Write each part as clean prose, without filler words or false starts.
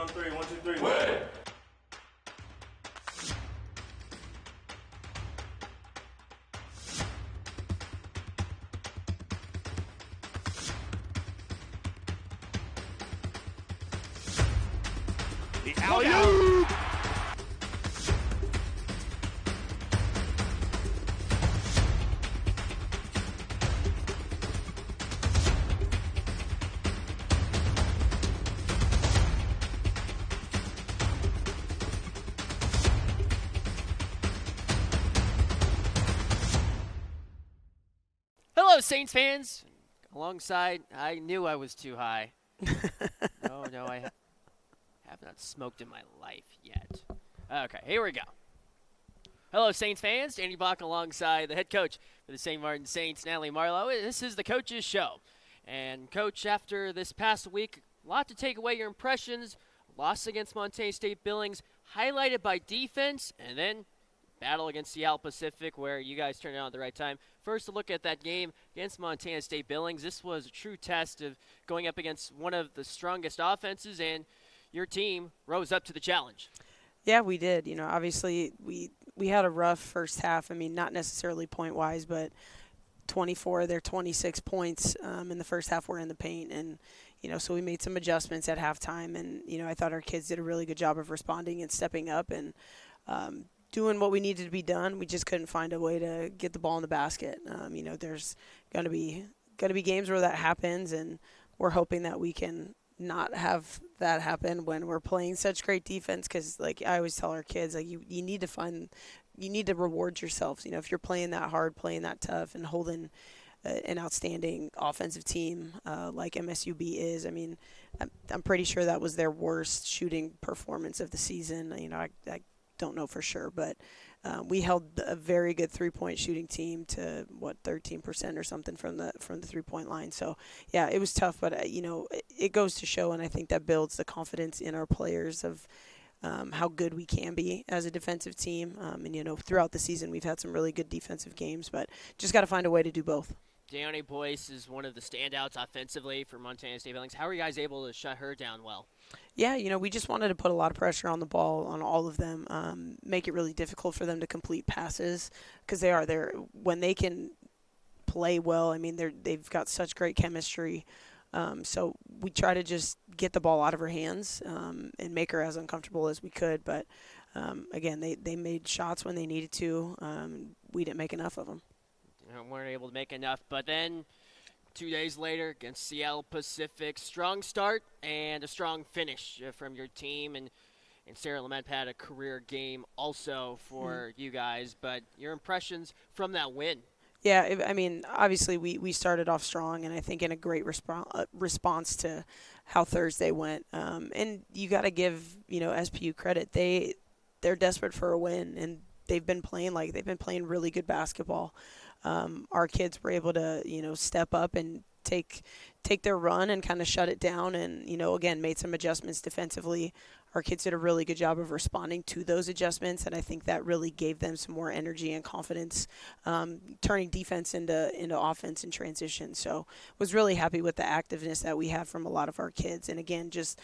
on three. 1, 2, 3. Win! The alley-oop! Hello, Saints fans. Alongside, I knew I was too high. No, I have not smoked in my life yet. Okay, here we go. Hello, Saints fans. DeBock alongside the head coach for the St. Martin Saints, Natalie Marlowe. This is the Coach's Show. And, Coach, after this past week, a lot to take away your impressions. Loss against Montana State Billings, highlighted by defense, and then battle against Seattle Pacific, where you guys turned it on at the right time. First, a look at that game against Montana State Billings. This was a true test of going up against one of the strongest offenses, and your team rose up to the challenge. Yeah, we did. Obviously we had a rough first half. I mean, not necessarily point-wise, but 24 of their 26 points in the first half were in the paint. And, so we made some adjustments at halftime. And, I thought our kids did a really good job of responding and stepping up and doing what we needed to be done. We just couldn't find a way to get the ball in the basket. There's going to be games where that happens, and we're hoping that we can not have that happen when we're playing such great defense, because like I always tell our kids, like you need to reward yourselves. If you're playing that hard, playing that tough, and holding an outstanding offensive team like MSUB is, I mean, I'm pretty sure that was their worst shooting performance of the season. I don't know for sure, but we held a very good three-point shooting team to 13% or something from the three-point line. So yeah, it was tough, but it goes to show, and I think that builds the confidence in our players of how good we can be as a defensive team. And throughout the season we've had some really good defensive games, but just got to find a way to do both. Deone Boyce is one of the standouts offensively for Montana State Billings. How are you guys able to shut her down well? Yeah, we just wanted to put a lot of pressure on the ball on all of them, make it really difficult for them to complete passes, because they are there when they can play well. I mean, they've got such great chemistry. So we try to just get the ball out of her hands and make her as uncomfortable as we could. But, again, they made shots when they needed to. We didn't make enough of them. Weren't able to make enough, but then 2 days later against Seattle Pacific, strong start and a strong finish from your team, and Sarah Lament had a career game also for you guys, but your impressions from that win? Yeah, I mean, obviously we started off strong, and I think in a great response to how Thursday went, and you got to give SPU credit. They're desperate for a win, and they've been playing really good basketball. Our kids were able to, step up and take their run and kind of shut it down, and, again, made some adjustments defensively. Our kids did a really good job of responding to those adjustments, and I think that really gave them some more energy and confidence, turning defense into offense in transition. So was really happy with the activeness that we have from a lot of our kids. And, again, just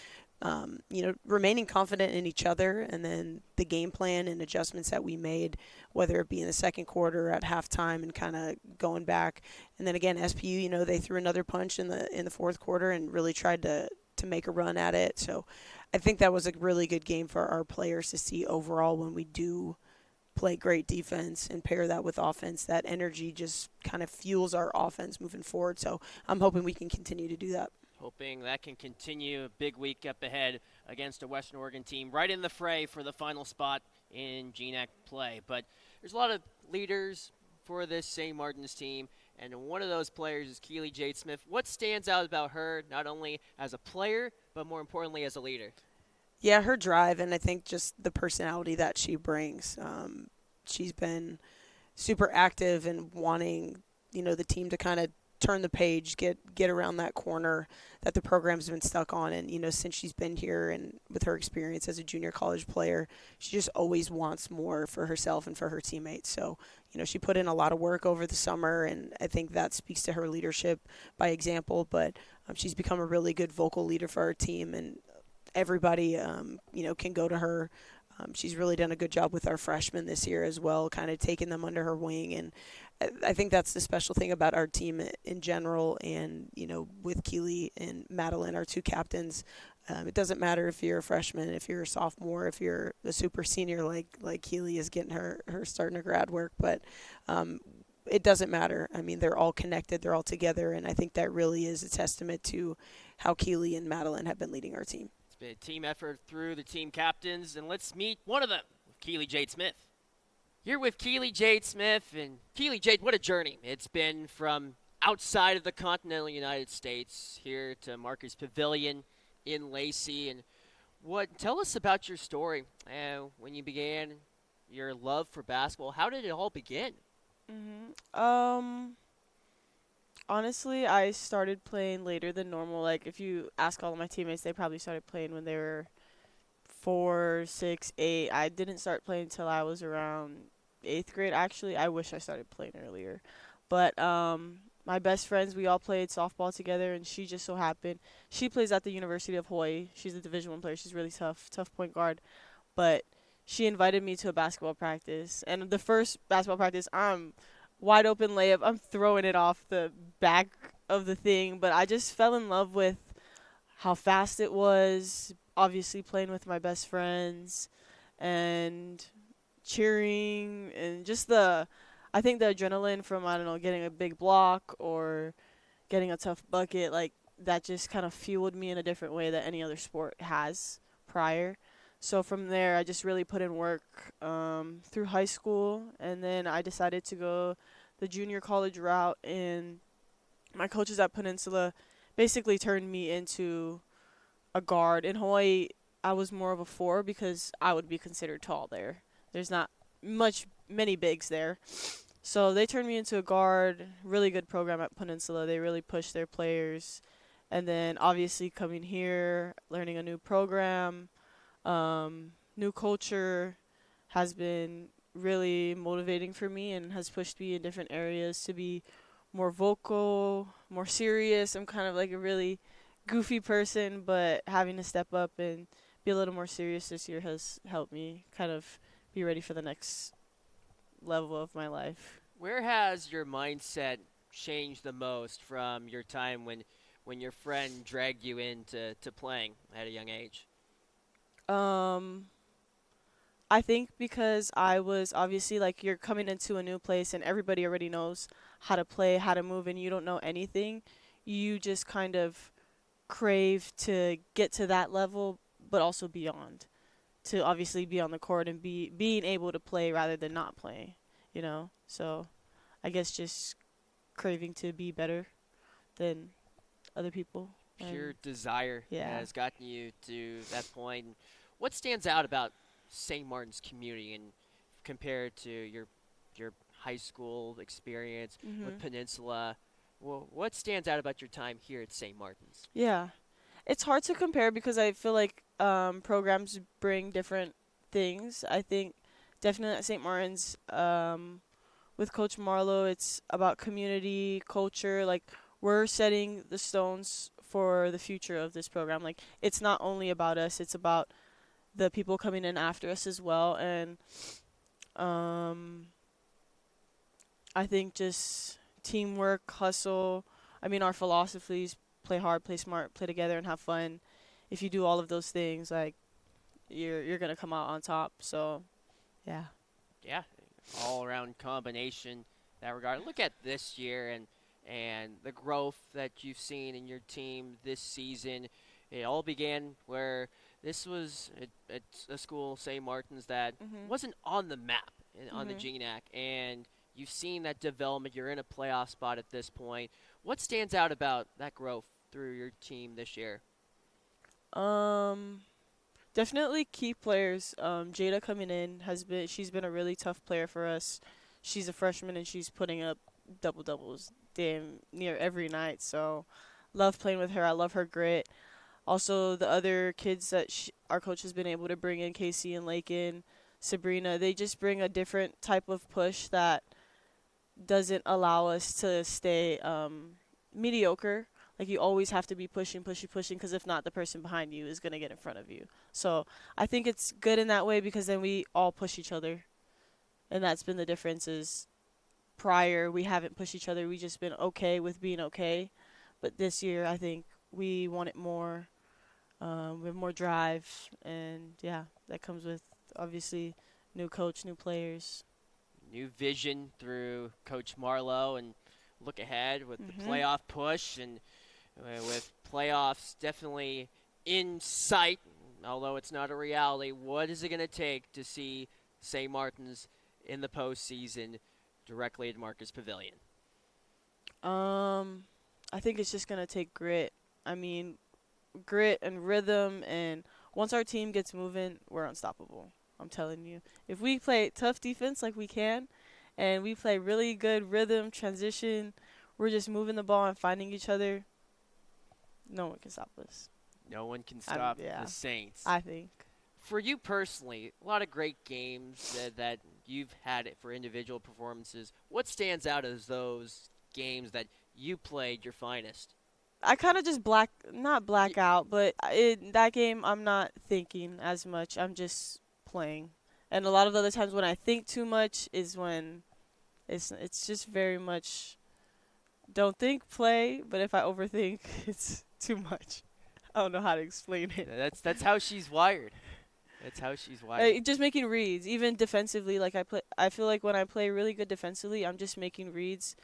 remaining confident in each other, and then the game plan and adjustments that we made, whether it be in the second quarter or at halftime, and kind of going back. And then again, SPU, they threw another punch in the fourth quarter and really tried to make a run at it. So I think that was a really good game for our players to see overall. When we do play great defense and pair that with offense, that energy just kind of fuels our offense moving forward. So I'm hoping we can continue to do that. Hoping that can continue. A big week up ahead against a Western Oregon team right in the fray for the final spot in GNAC play. But there's a lot of leaders for this St. Martin's team, and one of those players is Keeli Jade Smith. What stands out about her, not only as a player, but more importantly as a leader? Yeah, her drive, and I think just the personality that she brings. She's been super active and wanting, the team to kind of turn the page, get around that corner that the program's been stuck on. And, since she's been here and with her experience as a junior college player, she just always wants more for herself and for her teammates. So, she put in a lot of work over the summer, and I think that speaks to her leadership by example. But she's become a really good vocal leader for our team, and everybody, can go to her. She's really done a good job with our freshmen this year as well, kind of taking them under her wing. And I think that's the special thing about our team in general. And, with Keeli and Madeline, our 2 captains, it doesn't matter if you're a freshman, if you're a sophomore, if you're a super senior like Keeli is getting her starting her grad work. But it doesn't matter. I mean, they're all connected. They're all together. And I think that really is a testament to how Keeli and Madeline have been leading our team. Been a team effort through the team captains, and let's meet one of them, Keeli Jade Smith. You're with Keeli Jade Smith, and Keeli Jade, what a journey. It's been from outside of the continental United States here to Marcus Pavilion in Lacey. And tell us about your story when you began your love for basketball. How did it all begin? Honestly, I started playing later than normal. Like, if you ask all of my teammates, they probably started playing when they were 4, 6, 8. I didn't start playing until I was around 8th grade, actually. I wish I started playing earlier. But my best friends, we all played softball together, and she just so happened. She plays at the University of Hawaii. She's a Division I player. She's really tough point guard. But she invited me to a basketball practice. And the first basketball practice, I'm wide open layup. I'm throwing it off the back of the thing, but I just fell in love with how fast it was, obviously playing with my best friends and cheering and just I think the adrenaline from, getting a big block or getting a tough bucket, like that just kind of fueled me in a different way that any other sport has prior. So from there, I just really put in work through high school, and then I decided to go the junior college route, and my coaches at Peninsula basically turned me into a guard. In Hawaii, I was more of a 4 because I would be considered tall there. There's not many bigs there. So they turned me into a guard, really good program at Peninsula. They really pushed their players. And then obviously coming here, learning a new program, new culture has been really motivating for me and has pushed me in different areas to be more vocal, more serious. I'm kind of like a really goofy person, but having to step up and be a little more serious this year has helped me kind of be ready for the next level of my life. Where has your mindset changed the most from your time when your friend dragged you into playing at a young age? I think because I was obviously, like, you're coming into a new place and everybody already knows how to play, how to move, and you don't know anything. You just kind of crave to get to that level, but also beyond, to obviously be on the court and being able to play rather than not play, So I guess just craving to be better than other people. Pure desire Yeah. has gotten you to that point. What stands out about St. Martin's community and compared to your high school experience with Peninsula? Well, what stands out about your time here at St. Martin's? Yeah. It's hard to compare because I feel like programs bring different things. I think definitely at St. Martin's, with Coach Marlowe, it's about community, culture. Like, we're setting the stones for the future of this program. Like, it's not only about us, it's about the people coming in after us as well. And I think just teamwork, hustle. I mean, our philosophies: play hard, play smart, play together, and have fun. If you do all of those things, like, you're gonna come out on top. So, yeah. Yeah, all around combination in that regard. Look at this year and the growth that you've seen in your team this season. It all began where this was at a school, St. Martin's, that wasn't on the map on the GNAC, and you've seen that development. You're in a playoff spot at this point. What stands out about that growth through your team this year? Definitely key players. Jada coming in she's been a really tough player for us. She's a freshman and she's putting up double-doubles damn near every night. So love playing with her. I love her grit. Also, the other kids that our coach has been able to bring in, Casey and Lakin, Sabrina, they just bring a different type of push that doesn't allow us to stay mediocre. Like, you always have to be pushing, because if not, the person behind you is going to get in front of you. So I think it's good in that way because then we all push each other. And that's been the difference is prior, we haven't pushed each other. We just been okay with being okay. But this year, I think we want it more. We have more drive. And, yeah, that comes with, obviously, new coach, new players. New vision through Coach Marlowe, and look ahead with the playoff push, and with playoffs definitely in sight, although it's not a reality. What is it going to take to see St. Martin's in the postseason directly at Marcus Pavilion? I think it's just going to take grit. I mean, grit and rhythm, and once our team gets moving, we're unstoppable. I'm telling you. If we play tough defense like we can, and we play really good rhythm, transition, we're just moving the ball and finding each other, no one can stop us. No one can stop the Saints. I think. For you personally, a lot of great games that you've had it for individual performances. What stands out as those games that you played your finest? I kind of just not black out, but that game I'm not thinking as much. I'm just playing. And a lot of the other times when I think too much is when it's just very much don't think, play, but if I overthink, it's too much. I don't know how to explain it. That's how she's wired. That's how she's wired. Just making reads, even defensively. Like I feel like when I play really good defensively, I'm just making reads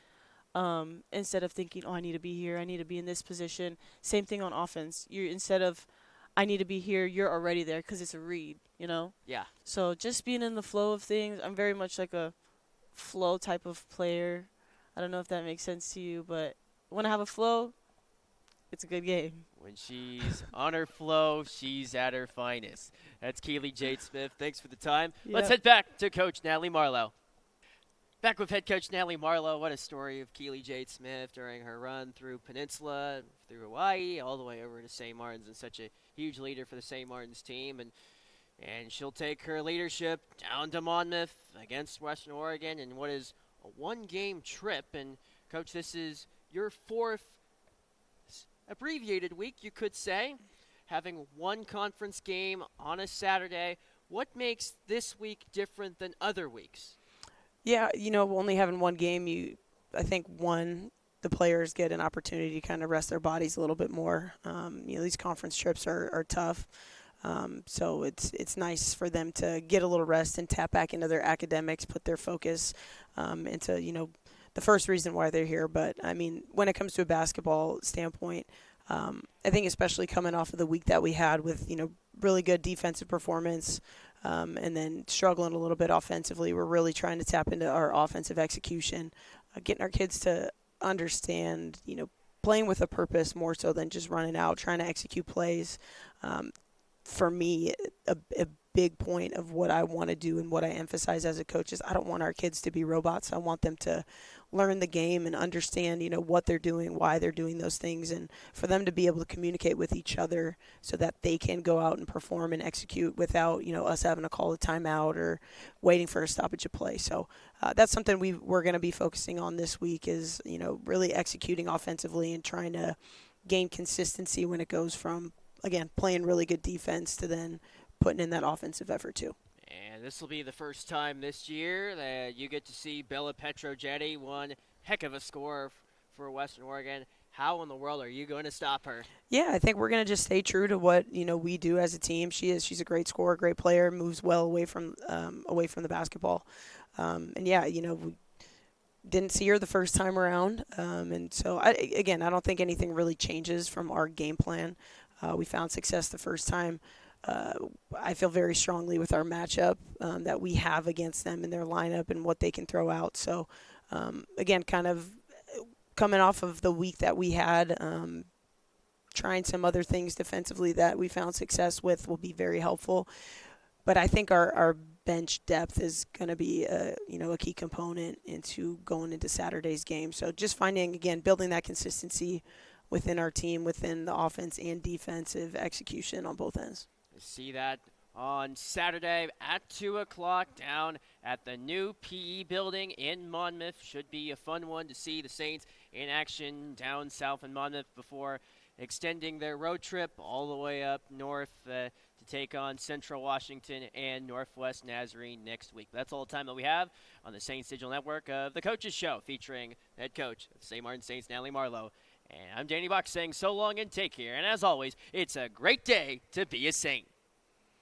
instead of thinking, oh, I need to be here, I need to be in this position. Same thing on offense. Instead of I need to be here, you're already there because it's a read, you know? Yeah. So just being in the flow of things. I'm very much like a flow type of player. I don't know if that makes sense to you, but when I have a flow, it's a good game. When she's on her flow, she's at her finest. That's Keeli Jade Smith. Thanks for the time. Yep. Let's head back to Coach Natalie Marlowe. Back with head coach Natalie Marlowe. What a story of Keeli Jade Smith during her run through Peninsula, through Hawaii, all the way over to St. Martin's, and such a huge leader for the St. Martin's team. And she'll take her leadership down to Monmouth against Western Oregon in what is a one-game trip. And, Coach, this is your fourth abbreviated week, you could say, having one conference game on a Saturday. What makes this week different than other weeks? Yeah, only having one game, I think the players get an opportunity to kind of rest their bodies a little bit more. These conference trips are tough. So it's nice for them to get a little rest and tap back into their academics, put their focus into, the first reason why they're here. But, I mean, when it comes to a basketball standpoint, I think especially coming off of the week that we had with, really good defensive performance and then struggling a little bit offensively, we're really trying to tap into our offensive execution, getting our kids to understand, playing with a purpose more so than just running out, trying to execute plays. For me, a big point of what I want to do and what I emphasize as a coach is I don't want our kids to be robots. I want them to learn the game and understand, what they're doing, why they're doing those things, and for them to be able to communicate with each other so that they can go out and perform and execute without, us having to call a timeout or waiting for a stoppage of play. So that's something we're going to be focusing on this week is, really executing offensively and trying to gain consistency when it goes from, again, playing really good defense to then putting in that offensive effort too. And this will be the first time this year that you get to see Bella Petrojetti, one heck of a scorer for Western Oregon. How in the world are you going to stop her? Yeah, I think we're going to just stay true to what, we do as a team. She's a great scorer, great player, moves well away from the basketball. And yeah, we didn't see her the first time around. And so, I don't think anything really changes from our game plan. We found success the first time. I feel very strongly with our matchup that we have against them in their lineup and what they can throw out. So, again, kind of coming off of the week that we had, trying some other things defensively that we found success with will be very helpful. But I think our bench depth is going to be a key component into going into Saturday's game. So just finding, again, building that consistency within our team, within the offense and defensive execution on both ends. See that on Saturday at 2 o'clock down at the new PE building in Monmouth. Should be a fun one to see the Saints in action down south in Monmouth before extending their road trip all the way up north to take on Central Washington and Northwest Nazarene next week. That's all the time that we have on the Saints Digital Network of The Coaches Show, featuring head coach of St. Martin Saints, Natalie Marlowe. And I'm Danny DeBock saying so long and take care. And as always, it's a great day to be a Saint.